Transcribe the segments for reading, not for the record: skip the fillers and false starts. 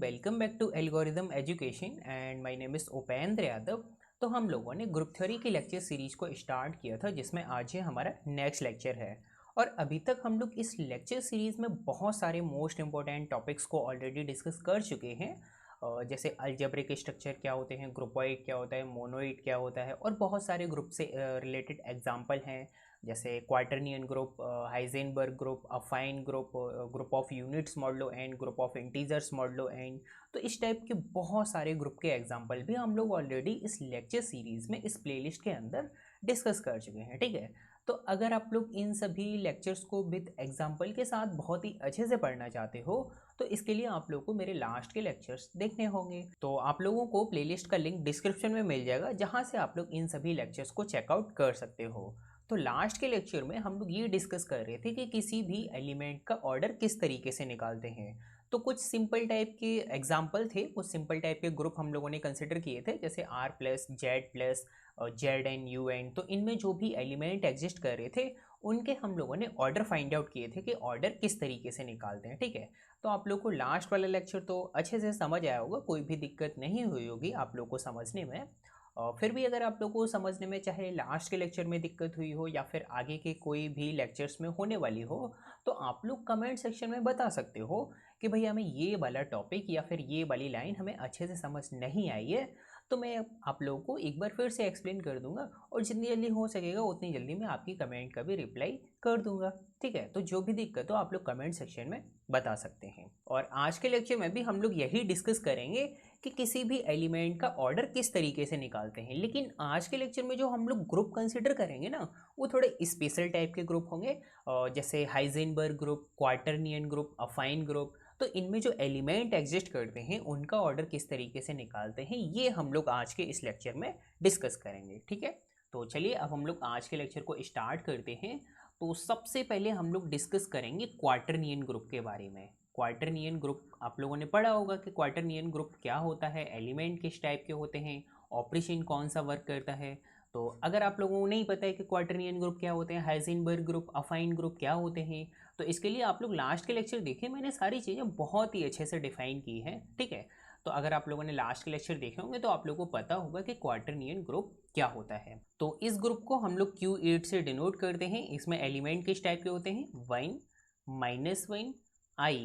Welcome back to algorithm education and my name is Upendra Yadav. तो हम लोगों ने ग्रुप थ्योरी की लेक्चर सीरीज को स्टार्ट किया था, जिसमें आज ये हमारा नेक्स्ट लेक्चर है। और अभी तक हम लोग इस लेक्चर सीरीज में बहुत सारे मोस्ट इंपॉर्टेंट टॉपिक्स को ऑलरेडी डिस्कस कर चुके हैं। जैसे अलजेब्रिक स्ट्रक्चर क्या होते हैं, ग्रुपॉइड क्या होता है, मोनोइड क्या होता है, और बहुत सारे ग्रुप से रिलेटेड एग्जाम्पल हैं, जैसे quaternion group, Heisenberg group, affine group, group of units modulo and group of integers modulo n. तो इस टाइप के बहुत सारे ग्रुप के एग्जाम्पल भी हम लोग ऑलरेडी इस लेक्चर सीरीज़ में इस प्लेलिस्ट के अंदर डिस्कस कर चुके हैं। ठीक है, तो अगर आप लोग इन सभी लेक्चर्स को विद एग्जाम्पल के साथ बहुत ही अच्छे से पढ़ना चाहते हो तो इसके लिए आप लोगों को मेरे लास्ट के लेक्चर्स देखने होंगे। तो आप लोगों को प्लेलिस्ट का लिंक डिस्क्रिप्शन में मिल जाएगा, जहाँ से आप लोग इन सभी लेक्चर्स को चेकआउट कर सकते हो। तो लास्ट के लेक्चर में हम लोग ये डिस्कस कर रहे थे कि किसी भी एलिमेंट का ऑर्डर किस तरीके से निकालते हैं। तो कुछ सिंपल टाइप के एग्जाम्पल थे, कुछ सिंपल टाइप के ग्रुप हम लोगों ने कंसिडर किए थे, जैसे R plus Z plus Z N U N. तो इनमें जो भी एलिमेंट एग्जिस्ट कर रहे थे उनके हम लोगों ने ऑर्डर फाइंड आउट किए थे कि ऑर्डर किस तरीके से निकालते हैं। ठीक है, तो आप लोग को लास्ट वाला लेक्चर तो अच्छे से समझ आया होगा, कोई भी दिक्कत नहीं हुई होगी आप लोग को समझने में। और फिर भी अगर आप लोग को समझने में चाहे लास्ट के लेक्चर में दिक्कत हुई हो या फिर आगे के कोई भी लेक्चर्स में होने वाली हो, तो आप लोग कमेंट सेक्शन में बता सकते हो कि भाई हमें ये वाला टॉपिक या फिर ये वाली लाइन हमें अच्छे से समझ नहीं आई है। तो मैं आप लोगों को एक बार फिर से एक्सप्लेन कर दूंगा और जितनी जल्दी हो सकेगा उतनी जल्दी मैं आपकी कमेंट का भी रिप्लाई कर दूंगा। ठीक है, तो जो भी दिक्कत हो आप लोग कमेंट सेक्शन में बता सकते हैं। और आज के लेक्चर में भी हम लोग यही डिस्कस करेंगे कि किसी भी एलिमेंट का ऑर्डर किस तरीके से निकालते हैं। लेकिन आज के लेक्चर में जो हम लोग ग्रुप कंसिडर करेंगे ना, वो थोड़े स्पेशल टाइप के ग्रुप होंगे, जैसे Heisenberg group, quaternion group, affine group. तो इनमें जो एलिमेंट एग्जिस्ट करते हैं उनका ऑर्डर किस तरीके से निकालते हैं, ये हम लोग आज के इस लेक्चर में डिस्कस करेंगे। ठीक है, तो चलिए अब हम लोग आज के लेक्चर को स्टार्ट करते हैं। तो सबसे पहले हम लोग डिस्कस करेंगे क्वाटर्नियन ग्रुप के बारे में। क्वाटर्नियन ग्रुप आप लोगों ने पढ़ा होगा कि क्वाटर्नियन ग्रुप क्या होता है, एलिमेंट किस टाइप के होते हैं, ऑपरेशन कौन सा वर्क करता है। तो अगर आप लोगों को नहीं पता है कि क्वाटर्नियन ग्रुप क्या होते हैं, हाइजेनबर्ग ग्रुप, अफाइन ग्रुप क्या होते हैं, तो इसके लिए आप लोग लास्ट के लेक्चर देखें, मैंने सारी चीज़ें बहुत ही अच्छे से डिफाइन की हैं। ठीक है, तो अगर आप लोगों ने लास्ट के लेक्चर देखे होंगे तो आप लोगों को पता होगा कि क्वाटर्नियन ग्रुप क्या होता है। तो इस ग्रुप को हम लोग Q8 से डिनोट करते हैं। इसमें एलिमेंट किस टाइप के होते हैं, 1 -1 I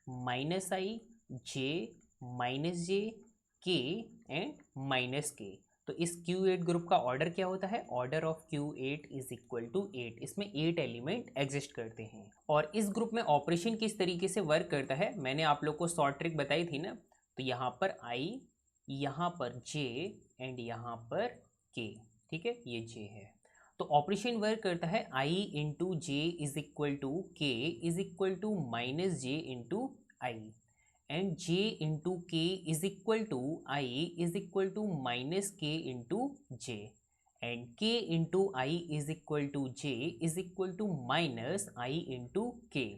-I J -J K and -K। तो इस Q8 ग्रुप का ऑर्डर क्या होता है, order of Q8 is equal to 8। इसमें 8 एलिमेंट एग्जिस्ट करते हैं। और इस ग्रुप में ऑपरेशन किस तरीके से वर्क करता है, मैंने आप लोग को शॉर्ट ट्रिक बताई थी ना। तो यहाँ पर I, यहाँ पर J एंड यहाँ पर K। ठीक है, ये J है। तो ऑपरेशन वर्क करता है I into J is equal to K is equal to minus J into I, and j into K is equal to I is equal to minus K into J, and k into I is equal to J is equal to minus I into K.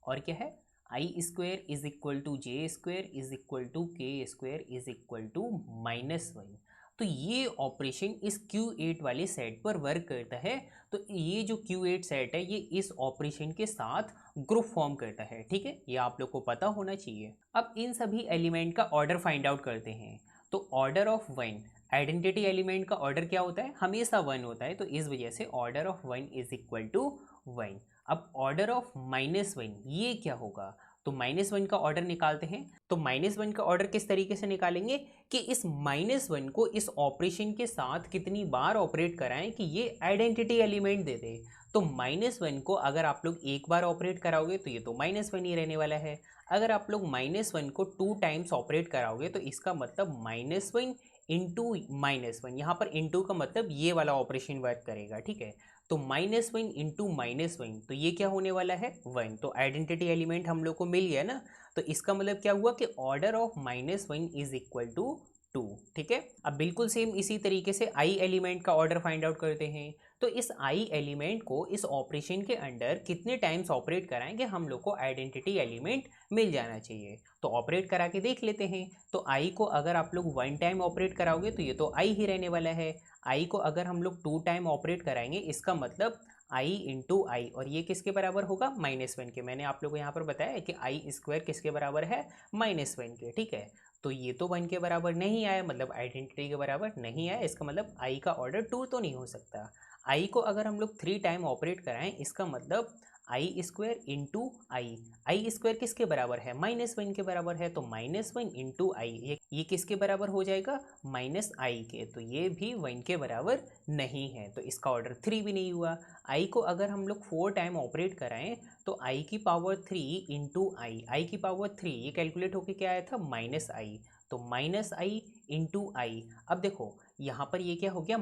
और क्या है, I square is equal to J square is equal to K square is equal to -1। तो ये operation इस Q8 वाले set पर work करता है। तो ये जो Q8 सेट है ये इस ऑपरेशन के साथ ग्रुप फॉर्म करता है। ठीक है, ये आप लोग को पता होना चाहिए। अब इन सभी एलिमेंट का ऑर्डर फाइंड आउट करते हैं। तो ऑर्डर ऑफ 1, आइडेंटिटी एलिमेंट का ऑर्डर क्या होता है, हमेशा 1 होता है, तो इस वजह से order of 1 is equal to 1। अब ऑर्डर ऑफ -1 ये क्या होगा, तो -1 का ऑर्डर निकालते हैं। तो -1 का ऑर्डर किस तरीके से निकालेंगे कि इस -1 को इस ऑपरेशन के साथ कितनी बार ऑपरेट कराएं कि ये आइडेंटिटी एलिमेंट दे दे। तो -1 को अगर आप लोग एक बार ऑपरेट कराओगे तो ये तो -1 ही रहने वाला है। अगर आप लोग -1 को 2 टाइम्स ऑपरेट कराओगे तो इसका मतलब -1 इंटू -1, यहाँ पर इंटू का मतलब ये वाला ऑपरेशन वर्क करेगा। ठीक है, तो -1 इंटू -1, तो ये क्या होने वाला है, 1। तो आइडेंटिटी एलिमेंट हम लोग को मिल गया ना। तो इसका मतलब क्या हुआ कि order of -1 is equal to 2। ठीक है, अब बिल्कुल सेम इसी तरीके से आई एलिमेंट का ऑर्डर फाइंड आउट करते हैं। तो इस आई एलिमेंट को इस ऑपरेशन के अंडर कितने टाइम्स ऑपरेट कराएंगे हम लोग को आइडेंटिटी एलिमेंट मिल जाना चाहिए। तो ऑपरेट करा के देख लेते हैं। तो आई को अगर आप लोग 1 टाइम ऑपरेट कराओगे तो ये तो आई ही रहने वाला है। आई को अगर हम लोग 2 टाइम ऑपरेट कराएंगे इसका मतलब आई इंटू आई, और ये किसके बराबर होगा -1 के। मैंने आप लोगों को यहाँ पर बताया है कि आई स्क्वायर किसके बराबर है -1 के, ठीक है। तो ये तो 1 के बराबर नहीं आया, मतलब आइडेंटिटी के बराबर नहीं आया, इसका मतलब आई का ऑर्डर 2 तो नहीं हो सकता। आई को अगर हम लोग 3 टाइम ऑपरेट कराएं, इसका मतलब आई स्क्वायर इंटू आई स्क्वायर किसके बराबर है -1 के बराबर है, तो -1 इंटू आई, ये किसके बराबर हो जाएगा -i के, तो ये भी 1 के बराबर नहीं है, तो इसका ऑर्डर 3 भी नहीं हुआ। आई को अगर हम लोग 4 टाइम ऑपरेट कराएं तो आई की पावर 3 इंटू आई की पावर 3, ये कैलकुलेट होके क्या आया था -i, तो -i इंटू आई। अब देखो यहाँ पर ये क्या हो गया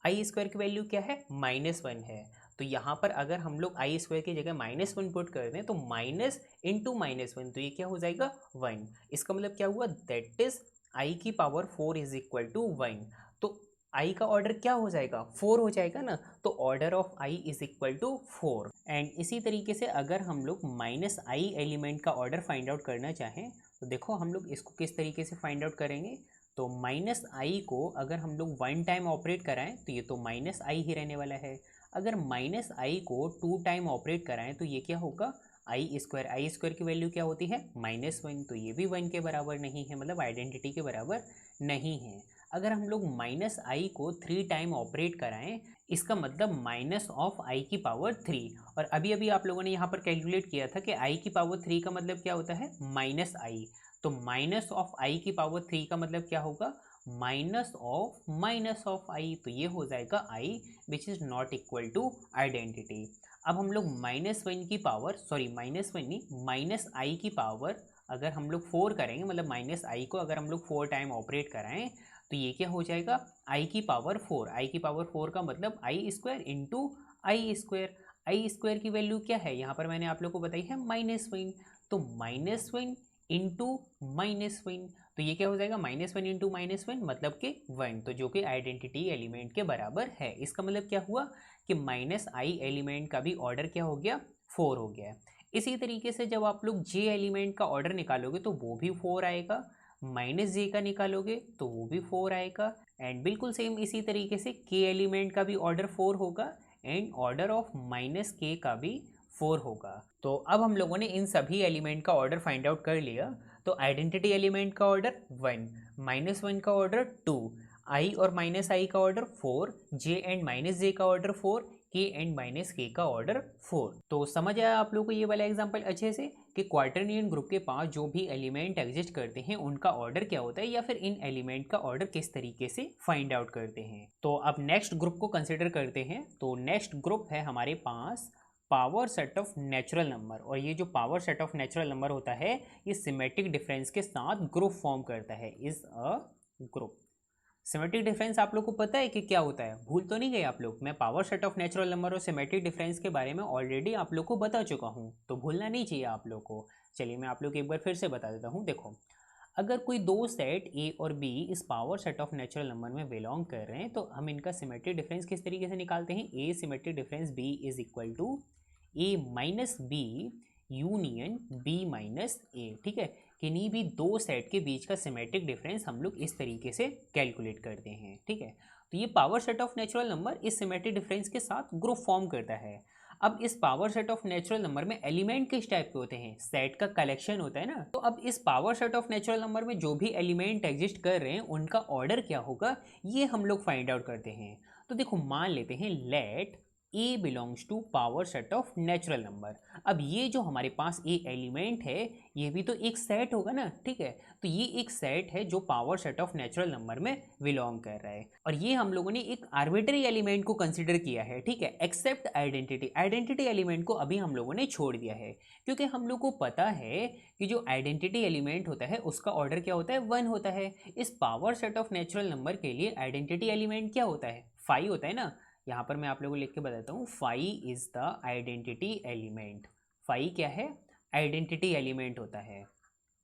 आई स्क्वायर की वैल्यू क्या है -1 है, तो यहाँ पर अगर हम लोग आई स्क्वायर की जगह -1 पुट कर दें तो माइनस इंटू -1, तो ये क्या हो जाएगा 1। इसका मतलब क्या हुआ, दैट इज आई की पावर 4 इज इक्वल टू 1। तो आई का ऑर्डर क्या हो जाएगा 4 हो जाएगा ना, तो order of i is equal to 4। एंड इसी तरीके से अगर हम लोग -i एलिमेंट का ऑर्डर फाइंड आउट करना चाहें तो देखो हम लोग इसको किस तरीके से फाइंड आउट करेंगे। तो -i को अगर हम लोग 1 टाइम ऑपरेट कराएं तो ये तो -i ही रहने वाला है। अगर -i को 2 टाइम ऑपरेट कराएं तो ये क्या होगा आई स्क्वायर की वैल्यू क्या होती है -1, तो ये भी 1 के बराबर नहीं है, मतलब आइडेंटिटी के बराबर नहीं है। अगर हम लोग -i को 3 टाइम ऑपरेट कराएं, इसका मतलब -i की पावर 3, और अभी अभी आप लोगों ने यहाँ पर कैलकुलेट किया था कि i की पावर 3 का मतलब क्या होता है -i, तो -i की पावर 3 का मतलब क्या होगा -i, तो ये हो जाएगा i which is not equal to identity. अब हम लोग -1 की पावर, सॉरी -1 नहीं, -i की पावर अगर हम लोग 4 करेंगे, मतलब -i को अगर हम लोग 4 टाइम ऑपरेट कराएं तो ये क्या हो जाएगा आई की पावर 4 का मतलब आई स्क्वायर इंटू आई स्क्वायर की वैल्यू क्या है यहाँ पर मैंने आप लोग को बताई है -1, तो -1 इंटू -1, तो ये क्या हो जाएगा -1 इंटू -1 मतलब कि 1, तो जो कि आइडेंटिटी एलिमेंट के बराबर है। इसका मतलब क्या हुआ कि -i एलिमेंट का भी ऑर्डर क्या हो गया 4 हो गया। इसी तरीके से जब आप लोग j एलिमेंट का ऑर्डर निकालोगे तो वो भी 4 आएगा, -j का निकालोगे तो वो भी 4 आएगा, एंड बिल्कुल सेम इसी तरीके से k एलिमेंट का भी ऑर्डर 4 होगा, एंड ऑर्डर ऑफ -k का भी 4 होगा। तो अब हम लोगों ने इन सभी एलिमेंट का ऑर्डर फाइंड आउट कर लिया। तो आइडेंटिटी एलिमेंट का ऑर्डर 1, -1 का ऑर्डर 2, i और -i का ऑर्डर 4, j एंड -j का ऑर्डर 4, k एंड -k का ऑर्डर 4। तो समझ आया आप लोगों को ये वाला एग्जांपल अच्छे से कि क्वार्टरनियन ग्रुप के पास जो भी एलिमेंट एग्जिस्ट करते हैं उनका ऑर्डर क्या होता है, या फिर इन एलिमेंट का ऑर्डर किस तरीके से फाइंड आउट करते हैं। तो अब नेक्स्ट ग्रुप को कंसिडर करते हैं। तो नेक्स्ट ग्रुप है हमारे पास power set of natural number, और ये जो power set of natural number होता है ये सिमेट्रिक डिफरेंस के साथ ग्रुप फॉर्म करता है, is a group. Symmetric difference आप लोग को पता है कि क्या होता है, भूल तो नहीं गए आप लोग। मैं power set of natural number और सिमेट्रिक डिफरेंस के बारे में ऑलरेडी आप लोग को बता चुका हूँ, तो भूलना नहीं चाहिए आप लोग को। चलिए मैं आप लोग को एक बार फिर से बता देता हूँ। देखो अगर कोई दो सेट ए और बी इस power set of natural number में बिलोंग कर रहे हैं तो हम इनका सिमेट्रिक डिफरेंस किस तरीके से निकालते हैं। A symmetric difference B is equal to A minus B union B minus A, ठीक है। किन्हीं भी दो सेट के बीच का सिमेट्रिक डिफरेंस हम लोग इस तरीके से कैलकुलेट करते हैं, ठीक है। तो ये power set of natural number इस सिमेट्रिक डिफरेंस के साथ ग्रुप फॉर्म करता है। अब इस power set of natural number में एलिमेंट किस टाइप के होते हैं, सेट का कलेक्शन होता है ना। तो अब इस power set of natural number में जो भी एलिमेंट एग्जिस्ट कर रहे हैं उनका ऑर्डर क्या होगा ये हम लोग फाइंड आउट करते हैं। तो देखो मान लेते हैं let A belongs to power set of natural number. अब ये जो हमारे पास A एलिमेंट है ये भी तो एक सेट होगा ना, ठीक है। तो ये एक सेट है जो power set of natural number में बिलोंग कर रहा है, और ये हम लोगों ने एक आर्बिट्री एलिमेंट को कंसिडर किया है, ठीक है, एक्सेप्ट आइडेंटिटी एलिमेंट को अभी हम लोगों ने छोड़ दिया है, क्योंकि हम लोग को पता है कि जो आइडेंटिटी एलिमेंट होता है उसका ऑर्डर क्या होता है 1 होता है। इस power set of natural number के लिए आइडेंटिटी एलिमेंट क्या होता है 5 होता है ना। यहाँ पर मैं आप लोगों को लिख के बताता हूँ, 5 इज द आइडेंटिटी एलिमेंट। 5 क्या है, आइडेंटिटी एलिमेंट होता है,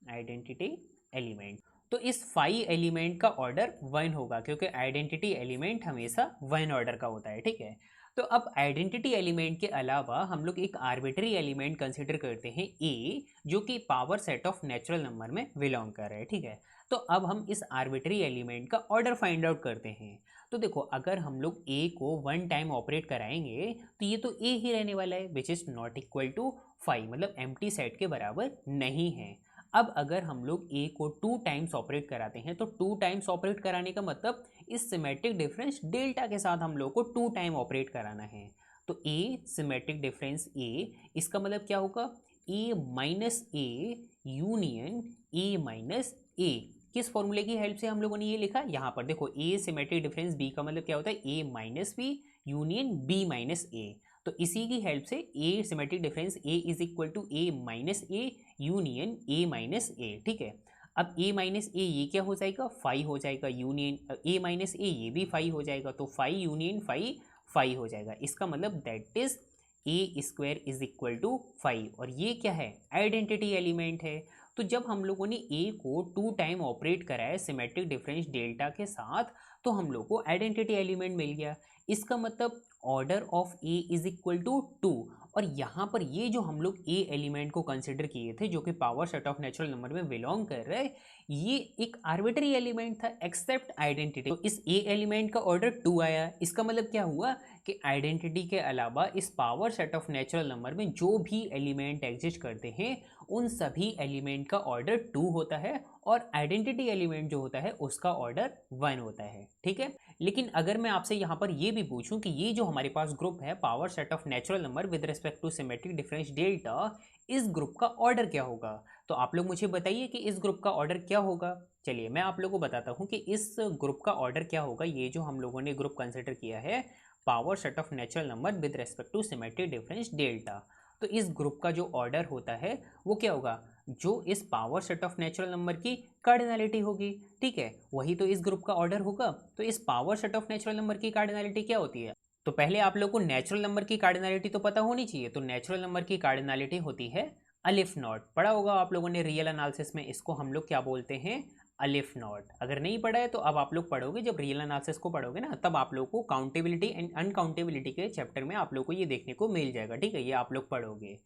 आइडेंटिटी एलिमेंट। तो इस 5 एलिमेंट का ऑर्डर 1 होगा क्योंकि आइडेंटिटी एलिमेंट हमेशा 1 ऑर्डर का होता है, ठीक है। तो अब आइडेंटिटी एलिमेंट के अलावा हम लोग एक आर्बिट्री एलिमेंट कंसिडर करते हैं ए, जो कि power set of natural number में बिलोंग कर रहा है, ठीक है। तो अब हम इस आर्बिट्री एलिमेंट का ऑर्डर फाइंड आउट करते हैं। तो देखो अगर हम लोग ए को 1 टाइम ऑपरेट कराएंगे तो ये तो ए ही रहने वाला है which is not equal to 5, मतलब एम्प्टी सेट के बराबर नहीं है। अब अगर हम लोग ए को 2 टाइम्स ऑपरेट कराते हैं तो 2 टाइम्स ऑपरेट कराने का मतलब इस सिमेट्रिक डिफरेंस डेल्टा के साथ हम लोग को 2 टाइम ऑपरेट कराना है। तो ए सिमेट्रिक डिफरेंस ए, इसका मतलब क्या होगा, A minus A union A minus A. किस फॉर्मूले की हेल्प से हम लोगों ने ये लिखा, यहाँ पर देखो ए सिमेट्रिक डिफरेंस बी का मतलब क्या होता है, A minus B union B minus A. तो इसी की हेल्प से A symmetric difference A is equal to A minus A union A minus A. ठीक है, अब ए माइनस ए ये क्या हो जाएगा, 5 हो जाएगा, यूनियन ए माइनस ए ये भी 5 हो जाएगा, तो 5 यूनियन 5 5 हो जाएगा। इसका मतलब that is a square is equal to 5, और ये क्या है, आइडेंटिटी एलिमेंट है। तो जब हम लोगों ने ए को 2 टाइम ऑपरेट कराया सिमेट्रिक डिफरेंस डेल्टा के साथ, तो हम लोग को आइडेंटिटी एलिमेंट मिल गया। इसका मतलब order of a is equal to 2, और यहाँ पर ये जो हम लोग ए एलिमेंट को कंसिडर किए थे जो कि power set of natural number में बिलोंग कर रहा है, ये एक आर्बिट्री एलिमेंट था एक्सेप्ट आइडेंटिटी। तो इस ए एलिमेंट का ऑर्डर 2 आया, इसका मतलब क्या हुआ कि आइडेंटिटी के अलावा इस power set of natural number में जो भी एलिमेंट एग्जिस्ट करते हैं उन सभी एलिमेंट का ऑर्डर 2 होता है, और आइडेंटिटी एलिमेंट जो होता है उसका ऑर्डर 1 होता है। ठीक है, लेकिन अगर मैं आपसे यहाँ पर ये भी पूछूं कि ये जो हमारे पास ग्रुप है power set of natural number with respect to symmetric difference delta, इस ग्रुप का ऑर्डर क्या होगा, तो आप लोग मुझे बताइए कि इस ग्रुप का ऑर्डर क्या होगा। चलिए मैं आप लोगों को बताता हूँ कि इस ग्रुप का ऑर्डर क्या होगा। ये जो हम लोगों ने ग्रुप कंसिडर किया है power set of natural number with respect to symmetric difference delta, तो इस ग्रुप का जो ऑर्डर होता है वो क्या होगा, जो इस power set of natural number की कार्डिनलिटी होगी। ठीक है, वही तो इस ग्रुप का ऑर्डर होगा। तो इस power set of natural number की कार्डिनलिटी क्या होती है, तो पहले आप लोग को नेचुरल नंबर की कार्डिनलिटी तो पता होनी चाहिए। तो नेचुरल नंबर की कार्डिनलिटी होती है अलिफ नॉट, पढ़ा होगा आप लोगों ने रियल एनालिसिस में, इसको हम लोग क्या बोलते हैं, अलिफ नॉट। अगर नहीं पढ़ा है तो अब आप लोग पढ़ोगे, जब रियल एनालिसिस को पढ़ोगे ना तब आप लोग को काउंटेबिलिटी एंड अनकाउंटेबिलिटी के चैप्टर में आप लोग को ये देखने को मिल जाएगा। ठीक है, ये आप लोग पढ़ोगे।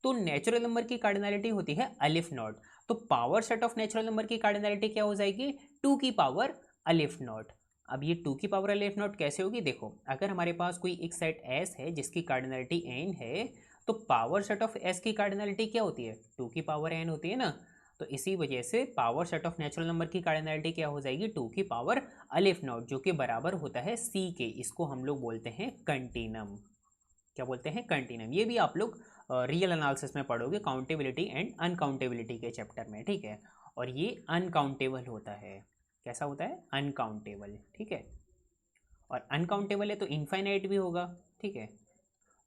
तो नेचुरल नंबर की कार्डिनलिटी होती है अलिफ नॉट, तो power set of natural number की कार्डिनलिटी क्या हो जाएगी, 2 की पावर अलिफ नॉट। अब ये 2 की पावर अलिफ नॉट कैसे होगी, देखो अगर हमारे पास कोई एक सेट एस है जिसकी कार्डिनलिटी एन है, तो पावर सेट ऑफ एस की कार्डिनलिटी क्या होती है, 2 की पावर एन होती है ना। तो इसी वजह से power set of natural number की कार्डिनलिटी क्या हो जाएगी, 2 की पावर अलिफ नॉट, जो कि बराबर होता है सी के। इसको हम लोग बोलते हैं कंटिनम। क्या बोलते हैं, कंटिनम। ये भी आप लोग रियल एनालिसिस में पढ़ोगे काउंटेबिलिटी एंड अनकाउंटेबिलिटी के चैप्टर में। ठीक है, और ये अनकाउंटेबल होता है, कैसा होता है, अनकाउंटेबल। ठीक है, और अनकाउंटेबल है तो इनफाइनाइट भी होगा। ठीक है,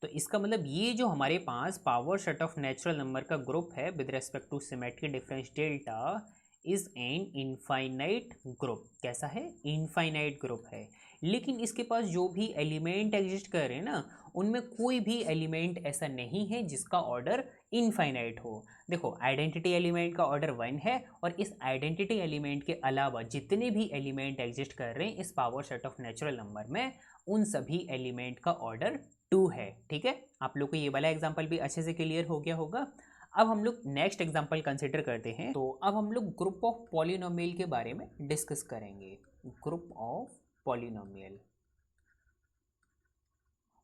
तो इसका मतलब ये जो हमारे पास power set of natural number का ग्रुप है with respect to symmetric difference delta is an infinite group. कैसा है, इनफाइनाइट ग्रुप है। लेकिन इसके पास जो भी एलिमेंट एग्जिस्ट कर रहे हैं ना, उनमें कोई भी एलिमेंट ऐसा नहीं है जिसका ऑर्डर इनफाइनाइट हो। देखो आइडेंटिटी एलिमेंट का ऑर्डर 1 है, और इस आइडेंटिटी एलिमेंट के अलावा जितने भी एलिमेंट एग्जिस्ट कर रहे हैं इस power set of natural number में, उन सभी एलिमेंट का ऑर्डर 2 है। ठीक है, आप लोग को ये वाला एग्जाम्पल भी अच्छे से क्लियर हो गया होगा। अब हम लोग नेक्स्ट एग्जाम्पल कंसिडर करते हैं। तो अब हम लोग ग्रुप ऑफ पॉलिनोमियल के बारे में डिस्कस करेंगे। ग्रुप ऑफ पॉलिनोमियल,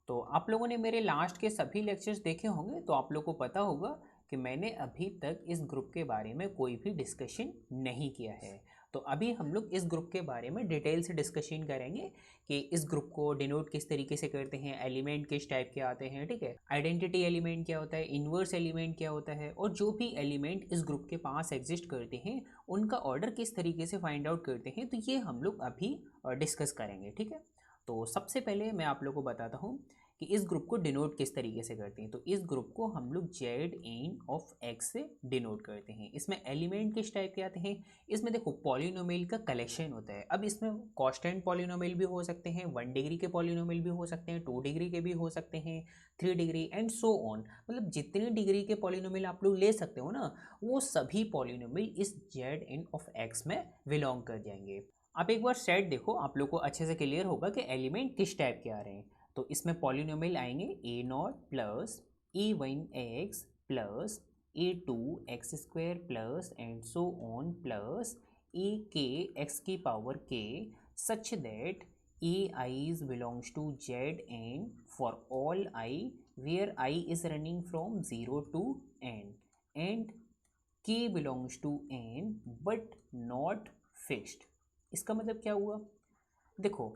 तो आप लोगों ने मेरे लास्ट के सभी लेक्चर्स देखे होंगे, तो आप लोग को पता होगा कि मैंने अभी तक इस ग्रुप के बारे में कोई भी डिस्कशन नहीं किया है। तो अभी हम लोग इस ग्रुप के बारे में डिटेल से डिस्कशन करेंगे कि इस ग्रुप को डिनोट किस तरीके से करते हैं, एलिमेंट किस टाइप के आते हैं। ठीक है, आइडेंटिटी एलिमेंट क्या होता है, इन्वर्स एलिमेंट क्या होता है, और जो भी एलिमेंट इस ग्रुप के पास एग्जिस्ट करते हैं उनका ऑर्डर किस तरीके से फाइंड आउट करते हैं, तो ये हम लोग अभी डिस्कस करेंगे। ठीक है, तो सबसे पहले मैं आप लोग को बताता हूँ कि इस ग्रुप को डिनोट किस तरीके से करते हैं। तो इस ग्रुप को हम लोग जेड एन ऑफ एक्स से डिनोट करते हैं। इसमें एलिमेंट किस टाइप के आते हैं, इसमें देखो पॉलिनोमियल का कलेक्शन होता है। अब इसमें कांस्टेंट पॉलिनोमियल भी हो सकते हैं, 1 डिग्री के पॉलिनोमियल भी हो सकते हैं, 2 डिग्री के भी हो सकते हैं, 3 डिग्री एंड सो ऑन। मतलब जितनी डिग्री के पॉलिनोमियल आप लोग ले सकते हो ना, वो सभी पॉलिनोमियल इस जेड एन ऑफ एक्स में बिलोंग कर जाएंगे। आप एक बार सेट देखो, आप लोग को अच्छे से क्लियर होगा कि एलिमेंट किस टाइप के आ रहे हैं। तो इसमें पॉलिनोमियल आएंगे a not plus a one x plus a two x square plus and so on plus a k x की power k, such that a i's belongs to Zn for all I where I is running from 0 to n and k belongs to n but not fixed। इसका मतलब क्या हुआ? देखो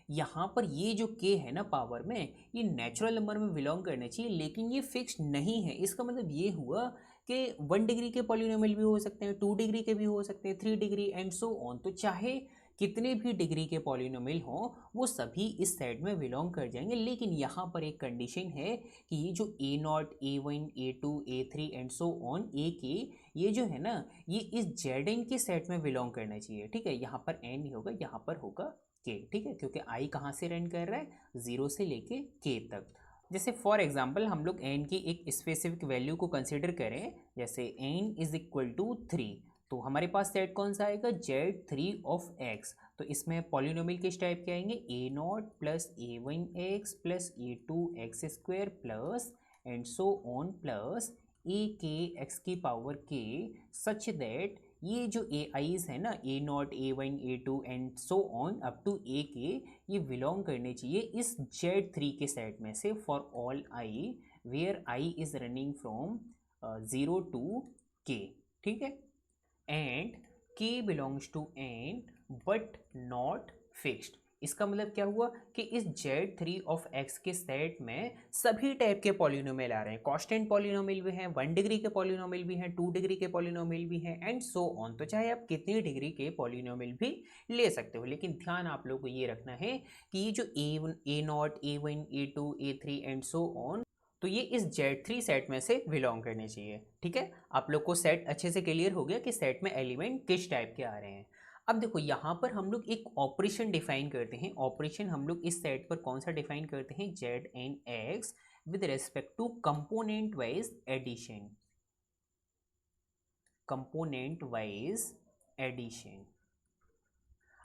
यहाँ पर ये जो k है ना पावर में, ये नेचुरल नंबर में बिलोंग करने चाहिए, लेकिन ये फिक्स्ड नहीं है। इसका मतलब ये हुआ कि 1 डिग्री के पॉलिनोमियल भी हो सकते हैं, 2 डिग्री के भी हो सकते हैं, 3 डिग्री एंड सो ऑन। तो चाहे कितने भी डिग्री के पॉलिनोमियल हों वो सभी इस सेट में बिलोंग कर जाएंगे। लेकिन यहाँ पर एक कंडीशन है कि ये जो a0, a1, a2, a3 and so on a k, ये जो है ना ये इस Zn के सेट में बिलोंग करना चाहिए। ठीक है, यहाँ पर n नहीं होगा, यहाँ पर होगा k। ठीक है, क्योंकि i कहाँ से रन कर रहा है? 0 से लेके k तक। जैसे फॉर एग्जांपल हम लोग n की एक स्पेसिफिक वैल्यू को कंसिडर करें, जैसे n इज इक्वल टू 3, तो हमारे पास सेट कौन सा आएगा? Z3 of x। तो इसमें पॉलिनोमियल किस टाइप के आएंगे? a0 plus a1x plus a2x² plus and so on plus a k x की पावर k, सच दैट ये जो ए आईज है ना a0, a1, a2 and so on up to a k, ये belong करने चाहिए इस Z3 के सेट में से for all i where i is running from 0 to k। ठीक है, and k belongs to n but not fixed. इसका मतलब क्या हुआ कि इस Z3 ऑफ x के सेट में सभी टाइप के पॉलिनोमियल आ रहे हैं। कांस्टेंट पॉलिनोमियल भी हैं, 1 डिग्री के पॉलिनोमियल भी हैं, 2 डिग्री के पॉलिनोमियल भी हैं एंड सो ऑन। तो चाहे आप कितनी डिग्री के पॉलिनोमियल भी ले सकते हो, लेकिन ध्यान आप लोगों को ये रखना है कि ये जो a0, a1, a2, a3 and so on, तो ये इस Z3 सेट में से बिलोंग करने चाहिए। ठीक है, आप लोग को सेट अच्छे से क्लियर हो गया कि सेट में एलिमेंट किस टाइप के आ रहे हैं। अब देखो यहाँ पर हम लोग एक ऑपरेशन डिफाइन करते हैं। ऑपरेशन हम लोग इस सेट पर कौन सा डिफाइन करते हैं? Zn x with respect to component wise addition. Component wise addition.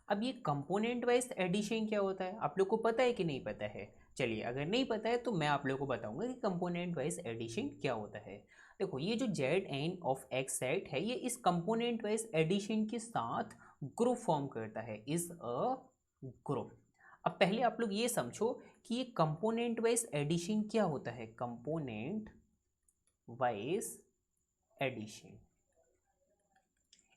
अब ये कंपोनेंट वाइज एडिशन क्या होता है? आप लोग को पता है कि नहीं पता है? चलिए, अगर नहीं पता है तो मैं आप लोगों को बताऊंगा कि कंपोनेंट वाइज एडिशन क्या होता है। देखो, ये जो Zn ऑफ x सेट है, ये इस कंपोनेंट वाइज एडिशन के साथ ग्रुप फॉर्म करता है, इज अ ग्रुप। अब पहले आप लोग ये समझो कि ये कंपोनेंट वाइज एडिशन क्या होता है। कंपोनेंट वाइज एडिशन,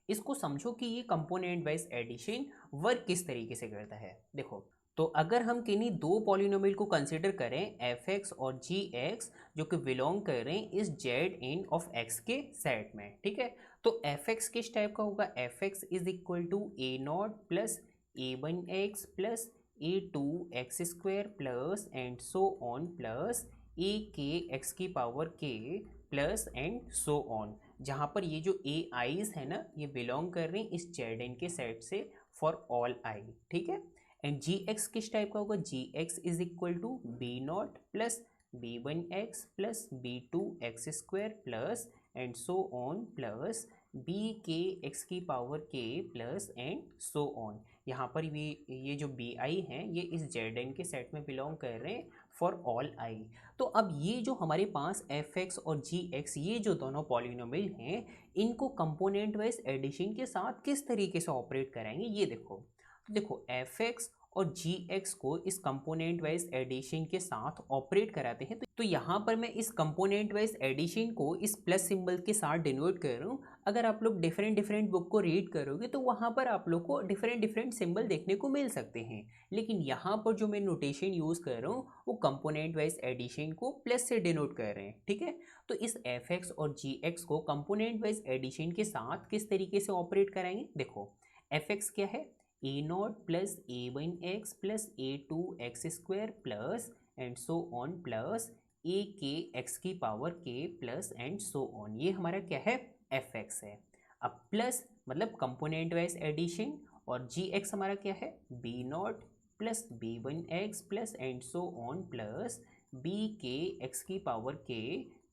इसको समझो कि ये कंपोनेंट वाइज एडिशन वर्क किस तरीके से करता है। देखो, तो अगर हम किन्हीं दो पॉलिनोमियल को कंसीडर करें f(x) और g(x) जो कि बिलोंग कर रहे हैं इस Zn ऑफ x के सेट में। ठीक है, तो f(x) किस टाइप का होगा? f(x) is equal to a0 plus a1x plus a2x² plus and so on plus a k x की power k plus and so on, जहाँ पर ये जो ए आईज है ना ये बिलोंग कर रहे हैं इस Zn के सेट से फॉर ऑल आई। ठीक है, एंड जी एक्स किस टाइप का होगा? G x is equal to b not plus b1x plus b2x² plus and so on plus b k x की power k plus and so on. यहाँ पर ये जो बी आई हैं ये इस Zn के सेट में बिलोंग कर रहे हैं फॉर ऑल आई। तो अब ये जो हमारे पास f(x) और g(x) ये जो दोनों पॉलिनोमियल हैं, इनको कंपोनेंट वाइज एडिशन के साथ किस तरीके से ऑपरेट कराएंगे ये देखो। तो देखो, f(x) और g(x) को इस कंपोनेंट वाइज एडिशन के साथ ऑपरेट कराते हैं। तो यहाँ पर मैं इस कंपोनेंट वाइज एडिशन को इस प्लस सिंबल के साथ डिनोट कर रहा हूँ। अगर आप लोग डिफरेंट बुक को रीड करोगे तो वहाँ पर आप लोग को डिफरेंट सिंबल देखने को मिल सकते हैं, लेकिन यहाँ पर जो मैं नोटेशन यूज़ कर रहा हूँ वो कंपोनेंट वाइज एडिशन को प्लस से डिनोट कर रहे हैं। ठीक है, तो इस f(x) और g(x) को कंपोनेंट वाइज एडिशन के साथ किस तरीके से ऑपरेट कराएंगे? देखो, f(x) क्या है? a0 plus a1x plus a2x² plus and so on plus a k x की power k plus and so on, ये हमारा क्या है? f(x) है। अब प्लस मतलब कंपोनेंट वाइज एडिशन, और g(x) हमारा क्या है? b0 plus b1x plus and so on plus b k x की power k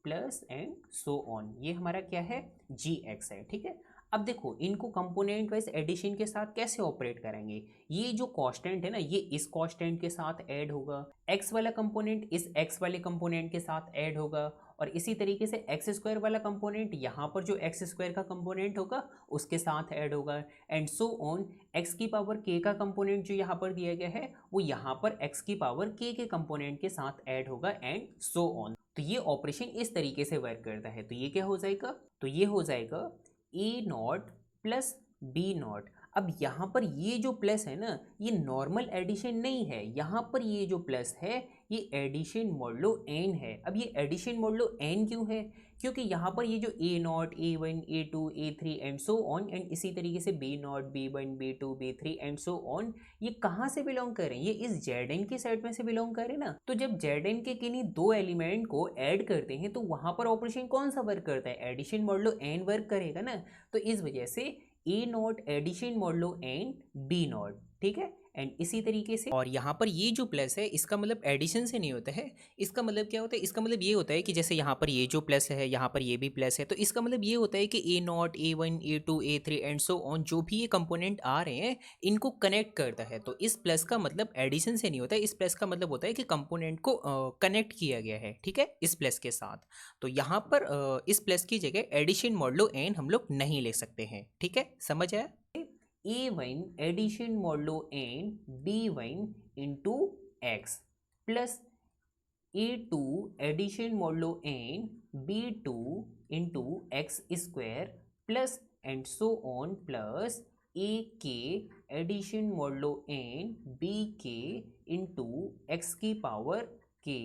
plus and so on, ये हमारा क्या है? g(x) है। ठीक है, अब देखो इनको कंपोनेंट वाइज एडिशन के साथ कैसे ऑपरेट करेंगे, ये जो कांस्टेंट है ना ये इस कांस्टेंट के साथ ऐड होगा, एक्स वाला कंपोनेंट इस एक्स वाले कंपोनेंट के साथ ऐड होगा, और इसी तरीके से एक्स स्क्वायर वाला कंपोनेंट यहाँ पर जो एक्स स्क्वायर का कंपोनेंट होगा उसके साथ ऐड होगा, एंड सो ऑन। एक्स की पावर के का कंपोनेंट जो यहाँ पर दिया गया है वो यहाँ पर एक्स की पावर के कंपोनेंट के साथ ऐड होगा, एंड सो ऑन। तो ये ऑपरेशन इस तरीके से वर्क करता है। तो ये क्या हो जाएगा, तो ये हो जाएगा ए नॉट प्लस बी नॉट। अब यहाँ पर ये जो प्लस है ना ये नॉर्मल एडिशन नहीं है, यहाँ पर ये जो प्लस है ये एडिशन मॉडलो एन है। अब ये एडिशन मॉडलो एन क्यों है, क्योंकि यहाँ पर ये जो a not a one a two a three and so on, and इसी तरीके से b not b one b two b three and so on, ये कहाँ से बिलोंग कर रहे हैं, ये इस जेड एन के सेट में से बिलोंग कर रहे हैं ना। तो जब जेड एन के किन्हीं दो एलिमेंट को ऐड करते हैं तो वहाँ पर ऑपरेशन कौन सा वर्क करता है, एडिशन मॉडलो एन वर्क करेगा ना। तो इस वजह से a not addition modulo n b not, ठीक है। एंड इसी तरीके से, और यहाँ पर ये जो प्लस है इसका मतलब एडिशन से नहीं होता है, इसका मतलब क्या होता है, इसका मतलब ये होता है कि जैसे यहाँ पर ये जो प्लस है यहाँ पर ये भी प्लस है, तो इसका मतलब ये होता है कि a not a one a two a three and so on जो भी ये कंपोनेंट आ रहे हैं इनको कनेक्ट करता है। तो इस प्लस का मतलब एडिशन से नहीं होता है, इस प्लस का मतलब होता है कि कंपोनेंट को कनेक्ट किया गया है, ठीक है, इस प्लस के साथ। तो यहाँ पर इस प्लस की जगह एडिशन मॉडलो एन हम लोग नहीं ले सकते हैं, ठीक है, समझ आया। a1 addition modulo n b1 into x plus a2 addition modulo n b2 into x square plus and so on plus a k addition modulo n b k into x की power k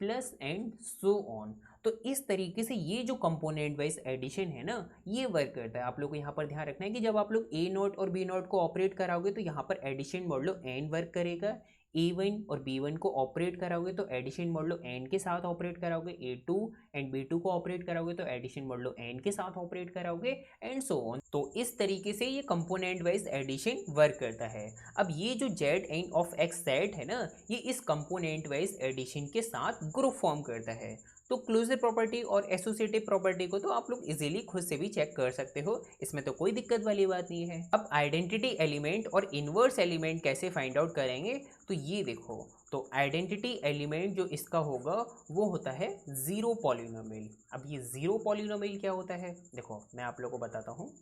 plus and so on. तो इस तरीके से ये जो component wise addition है ना ये वर्क करता है। आप लोग को यहाँ पर ध्यान रखना है कि जब आप लोग ए नॉट और बी नॉट को ऑपरेट कराओगे तो यहाँ पर एडिशन मॉडलो एन वर्क करेगा, a1 और b1 को ऑपरेट कराओगे तो एडिशन मॉडलो n के साथ ऑपरेट कराओगे, a2 एंड b2 को ऑपरेट कराओगे तो एडिशन मॉडलो n के साथ ऑपरेट कराओगे, एंड सो ऑन। तो इस तरीके से ये कंपोनेंट वाइज एडिशन वर्क करता है। अब ये जो z n of x set है ना ये इस कंपोनेंट वाइज एडिशन के साथ ग्रुप फॉर्म करता है। तो क्लोजर प्रॉपर्टी और एसोसिएटिव प्रॉपर्टी को तो आप लोग इजीली खुद से भी चेक कर सकते हो, इसमें तो कोई दिक्कत वाली बात नहीं है। अब आइडेंटिटी एलिमेंट और इनवर्स एलिमेंट कैसे फाइंड आउट करेंगे, तो ये देखो, तो आइडेंटिटी एलिमेंट जो इसका होगा वो होता है जीरो पॉलिनोमियल। अब ये जीरो पॉलिनोमियल क्या होता है, देखो मैं आप लोगों को बताता हूँ।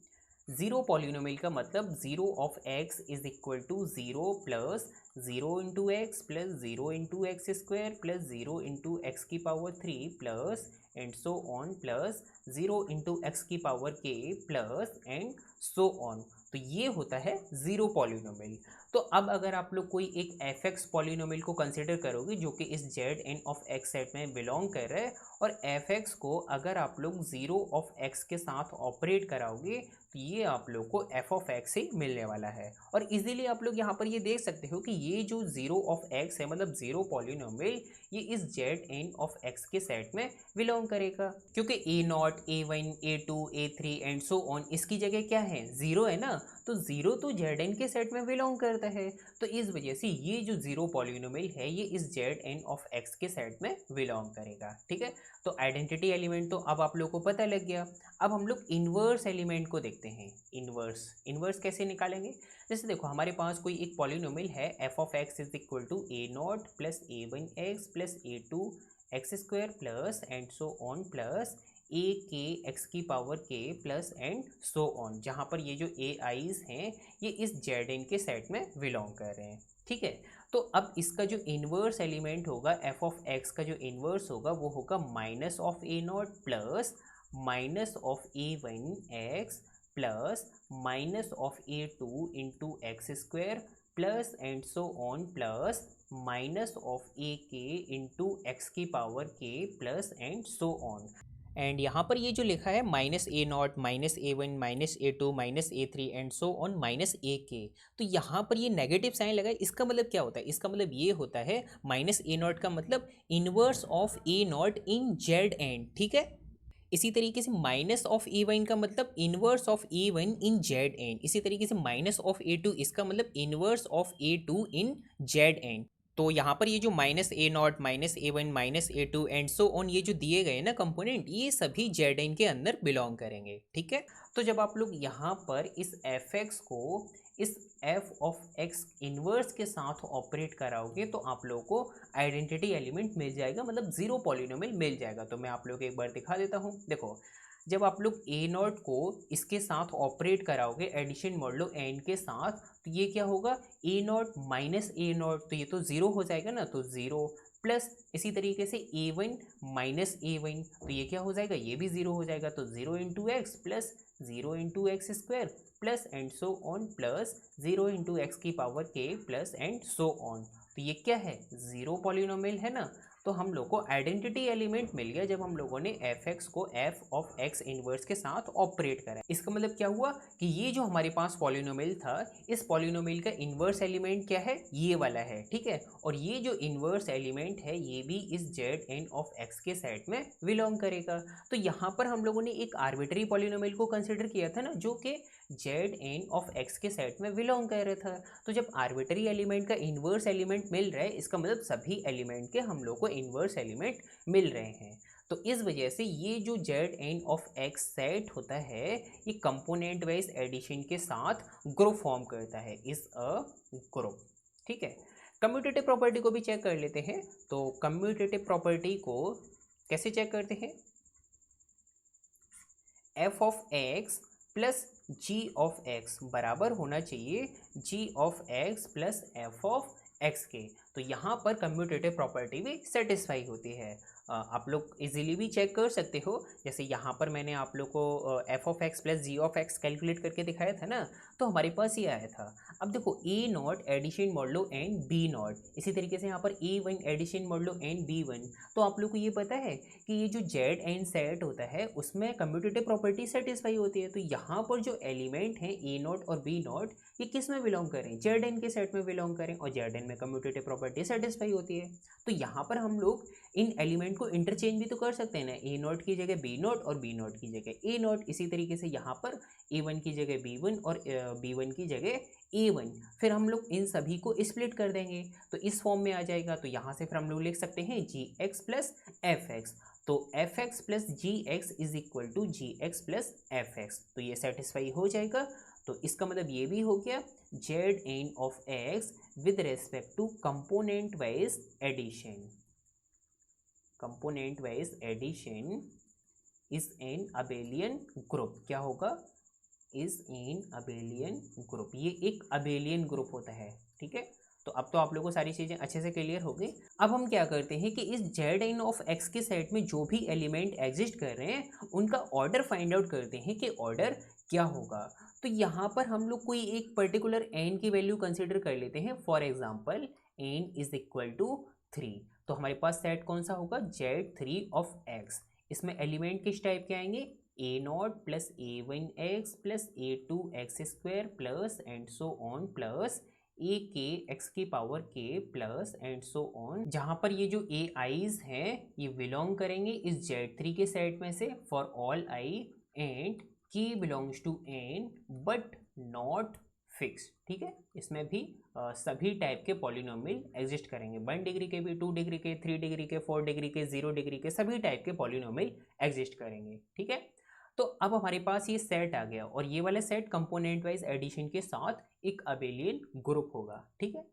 जीरो पॉलिनोमियल का मतलब zero of x is equal to zero plus zero into x plus zero into x square plus zero into x की power three plus and so on plus zero into x की power k plus and so on. तो ये होता है zero polynomial. तो अब अगर आप लोग कोई एक एफ एक्स पॉलिनोमियल को कंसिडर करोगे जो कि इस z n of x set में बिलोंग कर रहा है, और एफ एक्स को अगर आप लोग जीरो ऑफ एक्स के साथ ऑपरेट कराओगे तो ये आप लोग को एफ ऑफ एक्स ही मिलने वाला है। और इजीली आप लोग यहाँ पर ये देख सकते हो कि ये जो जीरो ऑफ एक्स है मतलब जीरो पॉलिनोमियल ये इस जेड एन ऑफ एक्स के सेट में बिलोंग करेगा, क्योंकि a not a one a two a three and so on इसकी जगह क्या है, जीरो है ना। तो जीरो तो जेड एन के सेट में बिलोंग करता है, तो इस वजह से ये जो जीरो पॉलिनोमियल है ये इस जेड एन ऑफ एक्स के सेट में बिलोंग करेगा, ठीक है। तो आइडेंटिटी एलिमेंट तो अब आप लोग को पता लग गया। अब हम लोग इन्वर्स एलिमेंट को देखते हैं। इन्वर्स कैसे निकालेंगे, जैसे देखो हमारे पास कोई एक पॉलिनोमियल है f of x is equal to a not plus a one x plus a two x square plus and so on plus a k x की power k plus and so on, जहाँ पर ये जो a eyes हैं ये इस z n के set में बिलोंग कर रहे हैं, ठीक है। तो अब इसका जो इन्वर्स एलिमेंट होगा एफ ऑफ एक्स का जो इन्वर्स होगा वो होगा minus of a not plus minus of a one x plus minus of a two into x square plus and so on plus minus of a k into x की power k plus and so on. And यहाँ पर ये जो लिखा है minus a not minus a one minus a two minus a three and so on minus a k, तो यहाँ पर ये नेगेटिव साइन लगा है, इसका मतलब क्या होता है, इसका मतलब ये होता है माइनस ए नॉट का मतलब inverse of a nought in z n, ठीक है। इसी तरीके से माइनस ऑफ ए वन का मतलब inverse of a one in z n, इसी तरीके से माइनस ऑफ ए टू इसका मतलब inverse of a two in z n. तो यहाँ पर ये जो -a0 -a1 -a2 and so on ये जो दिए गए ना कंपोनेंट, ये सभी Zn के अंदर बिलोंग करेंगे, ठीक है। तो जब आप लोग यहाँ पर इस fx को इस f ऑफ x इनवर्स के साथ ऑपरेट कराओगे तो आप लोगों को आइडेंटिटी एलिमेंट मिल जाएगा, मतलब जीरो पॉलिनोमियल मिल जाएगा। तो मैं आप लोग को एक बार दिखा देता हूँ। देखो, जब आप लोग a0 को इसके साथ ऑपरेट कराओगे एडिशन मॉडलो n के साथ, तो ये क्या होगा, a0 माइनस a0, तो ये तो ज़ीरो हो जाएगा ना, तो ज़ीरो प्लस इसी तरीके से a1 माइनस a1, तो ये क्या हो जाएगा, ये भी ज़ीरो हो जाएगा, तो 0 into x plus 0 into x square plus and so on plus 0 into x की power k plus and so on. तो ये क्या है, ज़ीरो पॉलिनोमियल है ना। तो हम लोग को आइडेंटिटी एलिमेंट मिल गया जब हम लोगों ने fx को f ऑफ x इनवर्स के साथ ऑपरेट करा। इसका मतलब क्या हुआ कि ये जो हमारे पास पॉलिनोमियल था, इस पॉलिनोमियल का इनवर्स एलिमेंट क्या है, ये वाला है, ठीक है। और ये जो इनवर्स एलिमेंट है ये भी इस Zn ऑफ x के सेट में बिलोंग करेगा। तो यहाँ पर हम लोगों ने एक आर्बिट्री पॉलिनोमियल को कंसिडर किया था ना, जो कि Zn ऑफ x के सेट में बिलोंग कर रहा था। तो जब आर्बिट्री एलिमेंट का इनवर्स एलिमेंट मिल रहा है, इसका मतलब सभी एलिमेंट के हम लोग को इनवर्स एलिमेंट मिल रहे हैं। तो इस वजह से ये जो Zn ऑफ x सेट होता है, ये कंपोनेंट वाइज एडिशन के साथ ग्रुप फॉर्म करता है, इज अ ग्रुप, ठीक है। कम्यूटेटिव प्रॉपर्टी को भी चेक कर लेते हैं। तो कम्यूटेटिव प्रॉपर्टी को कैसे चेक करते हैं, f of x plus g of x बराबर होना चाहिए g of x plus f of x के। तो यहाँ पर कम्यूटेटिव प्रॉपर्टी भी सेटिस्फाई होती है। आप लोग इजीली भी चेक कर सकते हो, जैसे यहाँ पर मैंने आप लोग को f of x plus g of x calculate करके दिखाया था ना, तो हमारे पास ये आया था। अब देखो a0 addition modulo n b0, इसी तरीके से यहाँ पर a1 addition modulo n b1। तो आप लोग को ये पता है कि ये जो Zn सेट होता है उसमें कम्यूटेटिव प्रॉपर्टी सेटिस्फाई होती है। तो यहाँ पर जो एलिमेंट हैं a0 और b0, ये किस में बिलोंग करें, Zn के सेट में बिलोंग करें, और Zn में कम्यूटेटिव प्रॉपर्टी सेटिस्फाई होती है। तो यहाँ पर हम लोग इन एलिमेंट को इंटरचेंज भी तो कर सकते हैं ना, a0 की जगह b0 और b0 की जगह a0, इसी तरीके से यहाँ पर a1 की जगह b1 और b1 की जगह a1। फिर हम लोग इन सभी को स्प्लिट कर देंगे तो इस फॉर्म में आ जाएगा। तो यहाँ से फिर हम लोग लिख सकते हैं gx प्लस fx। तो fx प्लस gx is equal to gx plus fx, तो ये सेटिस्फाई हो जाएगा। तो इसका मतलब ये भी हो गया Zn of x with respect to component wise addition. Component wise addition is an abelian group. क्या होगा, इज एन अबेलियन ग्रुप। ये एक अबेलियन ग्रुप होता है, ठीक है। तो अब तो आप लोगों को सारी चीज़ें अच्छे से क्लियर हो गई। अब हम क्या करते हैं कि इस Zn ऑफ x के सेट में जो भी एलिमेंट एग्जिस्ट कर रहे हैं उनका ऑर्डर फाइंड आउट करते हैं कि ऑर्डर क्या होगा। तो यहाँ पर हम लोग कोई एक पर्टिकुलर n की वैल्यू कंसिडर कर लेते हैं। For example n is equal to 3। तो हमारे पास सेट कौन सा होगा, Z3 ऑफ x। इसमें एलिमेंट किस टाइप के आएंगे, a0 plus a1x plus a2x square plus and so on plus a k x की power k plus and so on. जहाँ पर ये जो ए आईज हैं ये बिलोंग करेंगे इस Z3 के सेट में से for all i and k belongs to n but not fix, ठीक है। इसमें भी सभी टाइप के पॉलिनोमियल एग्जिस्ट करेंगे, 1 डिग्री के भी, 2 डिग्री के, 3 डिग्री के, 4 डिग्री के, 0 डिग्री के, सभी टाइप के पॉलिनोमियल एग्जिस्ट करेंगे, ठीक है। तो अब हमारे पास ये सेट आ गया और ये वाला सेट कंपोनेंट वाइज एडिशन के साथ एक अबेलियन ग्रुप होगा, ठीक है।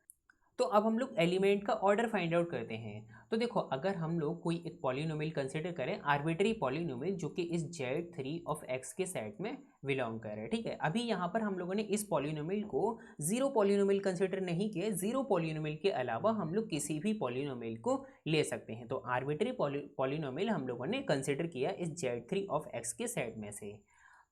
तो अब हम लोग एलिमेंट का ऑर्डर फाइंड आउट करते हैं। तो देखो, अगर हम लोग कोई एक पॉलिनोमियल कंसिडर करें, आर्बिट्री पॉलिनोमियल जो कि इस Z3 ऑफ x के सेट में बिलोंग करे, ठीक है। अभी यहाँ पर हम लोगों ने इस पॉलिनोमियल को जीरो पॉलिनोमियल कंसिडर नहीं किया। जीरो पॉलिनोमियल के अलावा हम लोग किसी भी पॉलिनोमियल को ले सकते हैं। तो आर्बिट्री पॉलिनोमियल हम लोगों ने कंसिडर किया इस Z3 ऑफ x के सेट में से।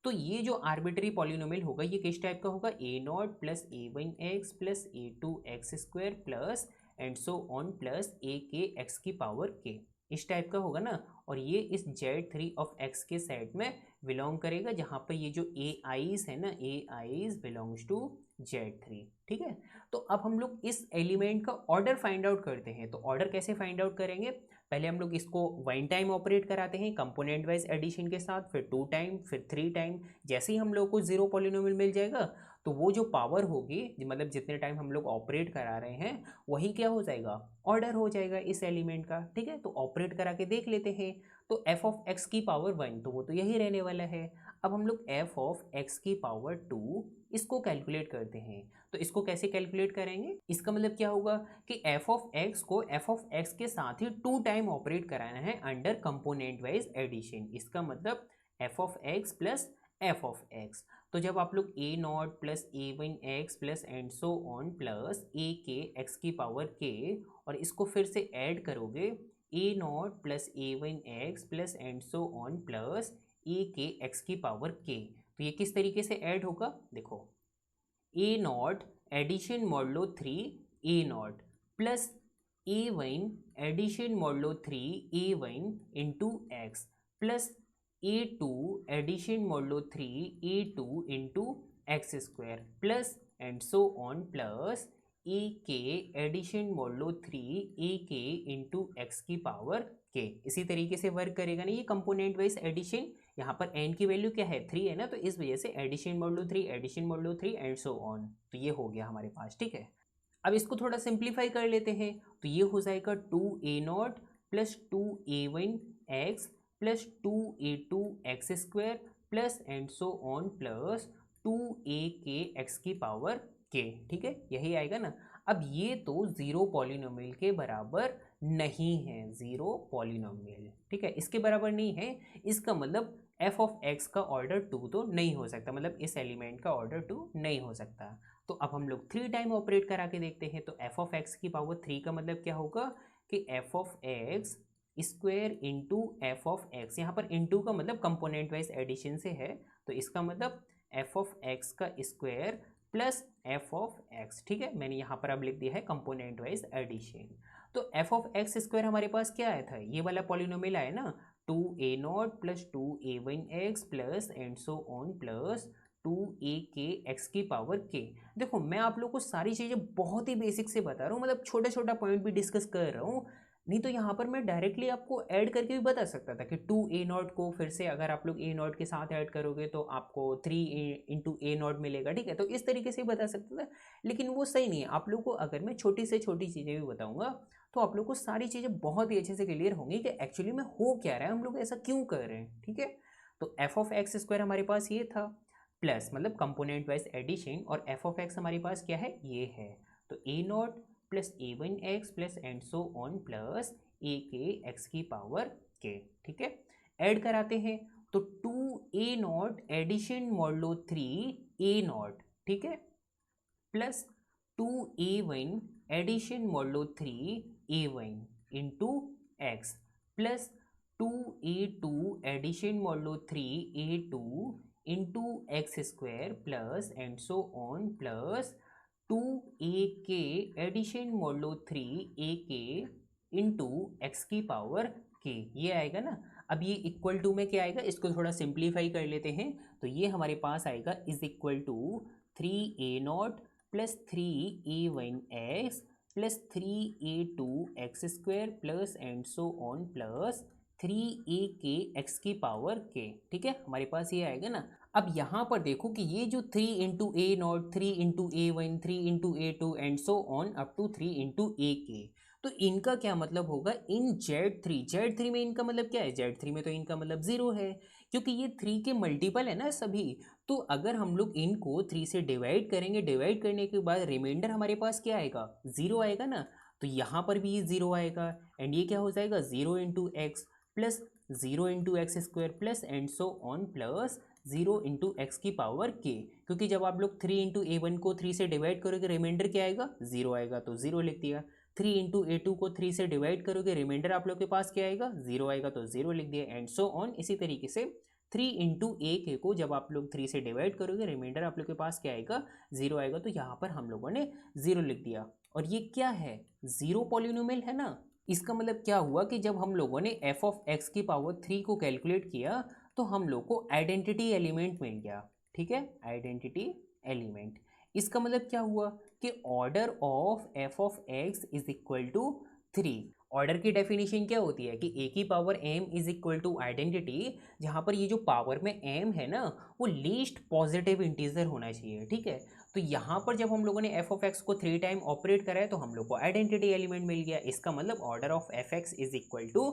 तो ये जो आर्बिट्री पॉलिनोमियल होगा ये किस टाइप का होगा, a0 plus a1x plus a2x square plus and so on plus a के x की पावर k, इस टाइप का होगा ना। और ये इस Z3 ऑफ x के सेट में बिलोंग करेगा, जहाँ पर ये जो ए आईज है ना, ए आईज बिलोंग्स टू Z3, ठीक है। तो अब हम लोग इस एलिमेंट का ऑर्डर फाइंड आउट करते हैं। तो ऑर्डर कैसे फाइंड आउट करेंगे, पहले हम लोग इसको 1 टाइम ऑपरेट कराते हैं कंपोनेंट वाइज एडिशन के साथ, फिर 2 टाइम, फिर 3 टाइम। जैसे ही हम लोग को जीरो पॉलिनोमियल मिल जाएगा तो वो जो पावर होगी मतलब जितने टाइम हम लोग ऑपरेट करा रहे हैं वही क्या हो जाएगा, ऑर्डर हो जाएगा इस एलिमेंट का। ठीक है, तो ऑपरेट करा के देख लेते हैं। तो एफ ऑफ एक्स की पावर 1 तो वो तो यही रहने वाला है। अब हम लोग एफ ऑफ एक्स की पावर 2 इसको कैलकुलेट करते हैं। तो इसको कैसे कैलकुलेट करेंगे, इसका मतलब क्या होगा कि एफ ऑफ एक्स को एफ ऑफ एक्स के साथ ही 2 टाइम ऑपरेट कराना है अंडर कंपोनेंट वाइज एडिशन। इसका मतलब f of x plus f of x. तो जब आप लोग a not plus a one x plus and so on plus a k x की पावर के और इसको फिर से ऐड करोगे a not plus a one x plus and so on plus a k x की पावर के, तो ये किस तरीके से ऐड होगा, देखो a not addition modulo 3 a not plus a one addition modulo 3 a one into x plus a two addition modulo 3 a two into x square plus and so on plus a k addition modulo 3 A k into x की power के। इसी तरीके से work करेगा ना ये component wise addition. यहाँ पर n की वैल्यू क्या है 3 है ना, तो इस वजह से addition modulo 3 addition modulo 3 and so on, तो ये हो गया हमारे पास। ठीक है, अब इसको थोड़ा सिंप्लीफाई कर लेते हैं। तो ये हो जाएगा 2a0 plus 2a1 x plus 2a2 x square plus and so on plus 2a के एक्स की पावर के। ठीक है, यही आएगा ना। अब ये तो जीरो पॉलिनोमियल के बराबर नहीं है, जीरो पॉलिनोमियल। ठीक है, इसके बराबर नहीं है, इसका मतलब एफ ऑफ एक्स का ऑर्डर 2 तो नहीं हो सकता, मतलब इस एलिमेंट का ऑर्डर 2 नहीं हो सकता। तो अब हम लोग 3 टाइम ऑपरेट करा के देखते हैं। तो एफ ऑफ एक्स की पावर 3 का मतलब क्या होगा कि F of x square into F of x, यहाँ पर इंटू का मतलब कंपोनेंट वाइज एडिशन से है, तो इसका मतलब एफ ऑफ एक्स का square plus f of x. ठीक है, मैंने यहाँ पर अब लिख दिया है कंपोनेंट वाइज एडिशन। तो एफ ऑफ एक्स स्क्वायर हमारे पास क्या आया था, ये वाला पॉलिनोमियल आया ना, 2a0 plus 2a1 x plus and so on plus 2a के एक्स की पावर के। देखो मैं आप लोग को सारी चीज़ें बहुत ही बेसिक से बता रहा हूँ, मतलब छोटा छोटा पॉइंट भी डिस्कस कर रहा हूँ, नहीं तो यहाँ पर मैं डायरेक्टली आपको ऐड करके भी बता सकता था कि 2a0 को फिर से अगर आप लोग a0 के साथ ऐड करोगे तो आपको 3 इंटू a0 मिलेगा। ठीक है, तो इस तरीके से भी बता सकता था, लेकिन वो सही नहीं है। आप लोग को अगर मैं छोटी से छोटी चीज़ें भी बताऊँगा तो आप लोग को सारी चीज़ें बहुत ही अच्छे से क्लियर होंगी कि एक्चुअली में हो क्या रहा है, हम लोग ऐसा क्यों कर रहे हैं। ठीक है, तो एफ ऑफ एक्स स्क्वायर हमारे पास ये था, प्लस मतलब कंपोनेंट वाइज एडिशन, और एफ ऑफ एक्स हमारे पास क्या है, ये है। तो a not plus a one x plus and so on plus a k x की पावर के। ठीक है, ऐड कराते हैं तो 2a0 एडिशन मॉडलो 3a0, ठीक है, plus 2a1 addition modulo 3a1 into x plus 2a2 addition modulo 3a2 into x square plus and so on plus 2a k addition modulo 3a into x की power k, ये आएगा ना। अब ये equal to में क्या आएगा, इसको थोड़ा सिंप्लीफाई कर लेते हैं। तो ये हमारे पास आएगा is equal to 3a0 plus 3a1 x plus 3a2 x square plus and so on plus 3a k x की पावर के। ठीक है, हमारे पास ये आएगा ना। अब यहाँ पर देखो कि ये जो 3 into a not, 3 into a one, 3 into a two and so on up to 3 into a k, तो इनका क्या मतलब होगा इन Z3 में इनका मतलब क्या है, Z3 में तो इनका मतलब 0 है, क्योंकि ये 3 के मल्टीपल है ना सभी। तो अगर हम लोग इनको 3 से डिवाइड करेंगे, डिवाइड करने के बाद रिमाइंडर हमारे पास क्या आएगा, 0 आएगा ना। तो यहाँ पर भी ये 0 आएगा, एंड ये क्या हो जाएगा 0 into x plus 0 into x square plus and so on plus 0 into x की पावर के, क्योंकि जब आप लोग 3 इंटू ए वन को 3 से डिवाइड करोगे रिमाइंडर क्या आएगा, 0 आएगा, तो 0 लिख दिया। 3 इंटू ए टू को 3 से डिवाइड करोगे रिमाइंडर आप लोग के पास क्या आएगा, 0 आएगा, तो 0 लिख दिया, एंड सो ऑन। इसी तरीके से 3 इंटू ए के को जब आप लोग 3 से डिवाइड करोगे रिमाइंडर आप लोग के पास क्या आएगा, 0 आएगा, तो यहाँ पर हम लोगों ने 0 लिख दिया। और ये क्या है, जीरो पॉलिनोमियल है ना। इसका मतलब क्या हुआ कि जब हम लोगों ने एफ ऑफ एक्स की पावर 3 को कैलकुलेट किया तो हम लोग को आइडेंटिटी एलिमेंट मिल गया। ठीक है, आइडेंटिटी एलिमेंट, इसका मतलब क्या हुआ कि order of f of x is equal to 3, order की डेफिनेशन क्या होती है कि ए की power m is equal to identity, जहाँ पर ये जो पावर में एम है ना वो लीस्ट पॉजिटिव इंटीजर होना चाहिए, ठीक है। तो यहाँ पर जब हम लोगों ने एफ ऑफ एक्स को 3 टाइम ऑपरेट करा है तो हम लोग को आइडेंटिटी एलिमेंट मिल गया, इसका मतलब order of f x is equal to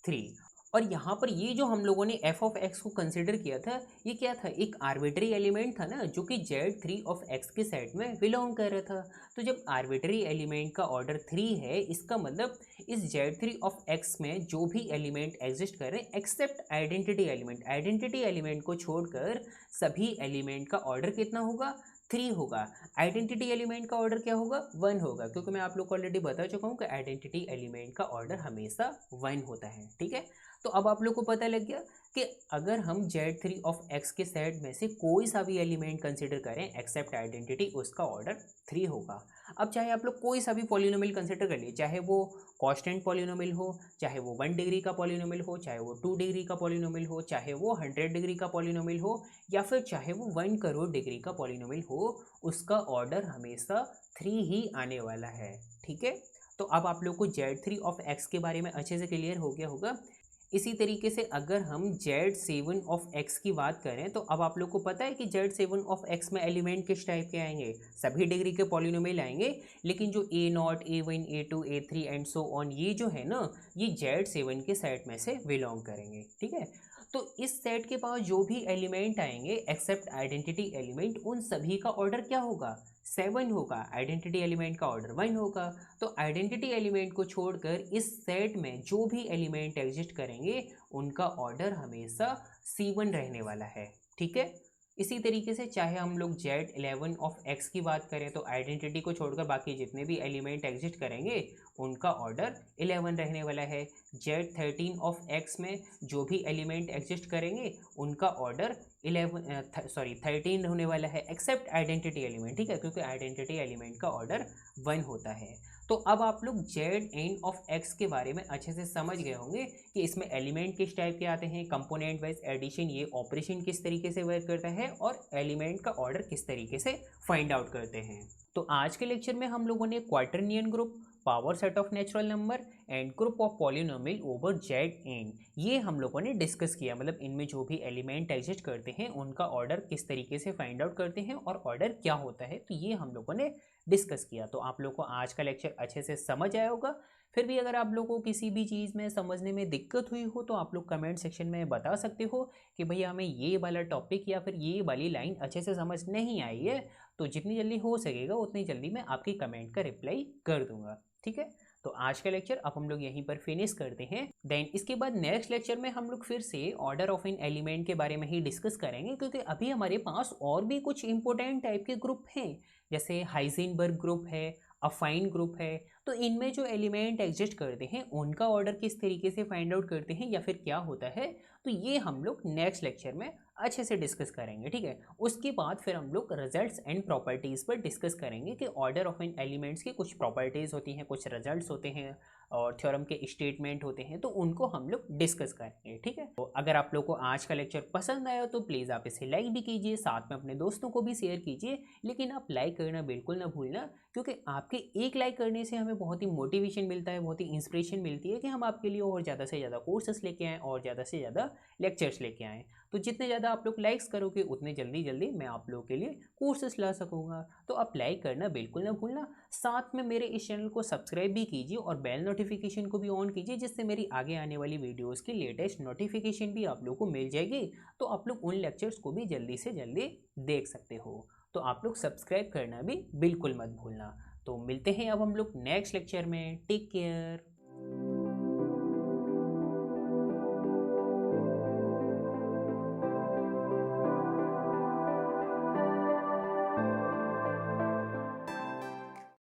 3। और यहाँ पर ये जो हम लोगों ने एफ ऑफ एक्स को कंसिडर किया था, ये क्या था, एक आर्बिट्री एलिमेंट था ना जो कि Z3 ऑफ एक्स के सेट में बिलोंग कर रहा था। तो जब आर्बिट्री एलिमेंट का ऑर्डर 3 है, इसका मतलब इस Z3 ऑफ एक्स में जो भी एलिमेंट एग्जिस्ट कर रहे हैं except identity element, identity element को छोड़कर सभी एलिमेंट का ऑर्डर कितना होगा, 3 होगा। आइडेंटिटी एलिमेंट का ऑर्डर क्या होगा, 1 होगा, क्योंकि मैं आप लोग को ऑलरेडी बता चुका हूँ कि आइडेंटिटी एलिमेंट का ऑर्डर हमेशा 1 होता है, ठीक है। तो अब आप लोग को पता लग गया कि अगर हम Z3 ऑफ एक्स के सेट में से कोई सा भी एलिमेंट कंसिडर करें एक्सेप्ट आइडेंटिटी, उसका ऑर्डर 3 होगा। अब चाहे आप लोग कोई सा भी पॉलिनोमियल कंसिडर कर लिए, चाहे वो कांस्टेंट पॉलिनोमियल हो, चाहे वो 1 डिग्री का पॉलिनोमियल हो, चाहे वो 2 डिग्री का पॉलिनोमियल हो, चाहे वो 100 डिग्री का पॉलिनोमियल हो, या फिर चाहे वो 1 करोड़ डिग्री का पॉलिनोमियल हो, उसका ऑर्डर हमेशा 3 ही आने वाला है, ठीक है। तो अब आप लोग को Z3 ऑफ एक्स के बारे में अच्छे से क्लियर हो गया होगा। इसी तरीके से अगर हम Z7 ऑफ एक्स की बात करें तो अब आप लोग को पता है कि Z7 ऑफ एक्स में एलिमेंट किस टाइप के आएंगे, सभी डिग्री के पॉलिनोमियल आएंगे, लेकिन जो A0, A1, A2, A3 and so on, ये जो है ना ये Z7 के सेट में से बिलोंग करेंगे, ठीक है। तो इस सेट के पास जो भी एलिमेंट आएंगे एक्सेप्ट आइडेंटिटी एलिमेंट, उन सभी का ऑर्डर क्या होगा, 7 होगा, आइडेंटिटी एलिमेंट का ऑर्डर 1 होगा। तो आइडेंटिटी एलिमेंट को छोड़कर इस सेट में जो भी एलिमेंट एग्जिस्ट करेंगे उनका ऑर्डर हमेशा C1 रहने वाला है, ठीक है। इसी तरीके से चाहे हम लोग Z11 ऑफ एक्स की बात करें तो आइडेंटिटी को छोड़कर बाकी जितने भी एलिमेंट एग्जिस्ट करेंगे उनका ऑर्डर 11 रहने वाला है। Z13 ऑफ एक्स में जो भी एलिमेंट एग्जिस्ट करेंगे उनका ऑर्डर 13 होने वाला है एक्सेप्ट आइडेंटिटी एलिमेंट, ठीक है, क्योंकि आइडेंटिटी एलिमेंट का ऑर्डर 1 होता है। तो अब आप लोग Zn ऑफ एक्स के बारे में अच्छे से समझ गए होंगे कि इसमें एलिमेंट किस टाइप के आते हैं, कंपोनेंट वाइज एडिशन ये ऑपरेशन किस तरीके से वर्क करता है, और एलिमेंट का ऑर्डर किस तरीके से फाइंड आउट करते हैं। तो आज के लेक्चर में हम लोगों ने quaternion group, power set of natural number and group of polynomial over Zn, ये हम लोगों ने डिस्कस किया, मतलब इनमें जो भी एलिमेंट एग्जिस्ट करते हैं उनका ऑर्डर किस तरीके से फाइंड आउट करते हैं और ऑर्डर क्या होता है, तो ये हम लोगों ने डिस्कस किया। तो आप लोग को आज का लेक्चर अच्छे से समझ आया होगा। फिर भी अगर आप लोगों को किसी भी चीज़ में समझने में दिक्कत हुई हो तो आप लोग कमेंट सेक्शन में बता सकते हो कि भैया हमें ये वाला टॉपिक या फिर ये वाली लाइन अच्छे से समझ नहीं आई है। तो जितनी जल्दी हो सकेगा उतनी जल्दी मैं आपकी कमेंट का रिप्लाई कर दूंगा, ठीक है। तो आज का लेक्चर अब हम लोग यहीं पर फिनिश करते हैं। देन इसके बाद नेक्स्ट लेक्चर में हम लोग फिर से ऑर्डर ऑफ एन एलिमेंट के बारे में ही डिस्कस करेंगे, क्योंकि अभी हमारे पास और भी कुछ इंपॉर्टेंट टाइप के ग्रुप हैं, जैसे हाइजेनबर्ग ग्रुप है, अफाइन ग्रुप है। तो इनमें जो एलिमेंट एग्जिस्ट करते हैं उनका ऑर्डर किस तरीके से फाइंड आउट करते हैं या फिर क्या होता है, तो ये हम लोग नेक्स्ट लेक्चर में अच्छे से डिस्कस करेंगे, ठीक है। उसके बाद फिर हम लोग रिजल्ट्स एंड प्रॉपर्टीज़ पर डिस्कस करेंगे कि ऑर्डर ऑफ एन एलिमेंट्स की कुछ प्रॉपर्टीज़ होती हैं, कुछ रिजल्ट्स होते हैं और थ्योरम के स्टेटमेंट होते हैं, तो उनको हम लोग डिस्कस करेंगे, ठीक है। तो अगर आप लोग को आज का लेक्चर पसंद आया तो प्लीज़ आप इसे लाइक भी कीजिए, साथ में अपने दोस्तों को भी शेयर कीजिए, लेकिन आप लाइक करना बिल्कुल ना भूलना, क्योंकि आपके एक लाइक करने से हमें बहुत ही मोटिवेशन मिलता है, बहुत ही इंस्पिरेशन मिलती है कि हम आपके लिए और ज़्यादा से ज़्यादा कोर्सेस लेके आएँ और ज़्यादा से ज़्यादा लेक्चर्स लेके आएँ। तो जितने ज़्यादा आप लोग लाइक्स करोगे उतने जल्दी जल्दी मैं आप लोगों के लिए कोर्सेस ला सकूँगा। तो आप लाइक करना बिल्कुल ना भूलना, साथ में मेरे इस चैनल को सब्सक्राइब भी कीजिए और बेल नोटिफिकेशन को भी ऑन कीजिए, जिससे मेरी आगे आने वाली वीडियोस की लेटेस्ट नोटिफिकेशन भी आप लोग को मिल जाएगी। तो आप लोग उन लेक्चर्स को भी जल्दी से जल्दी देख सकते हो। तो आप लोग सब्सक्राइब करना भी बिल्कुल मत भूलना। तो मिलते हैं अब हम लोग नेक्स्ट लेक्चर में। Take care.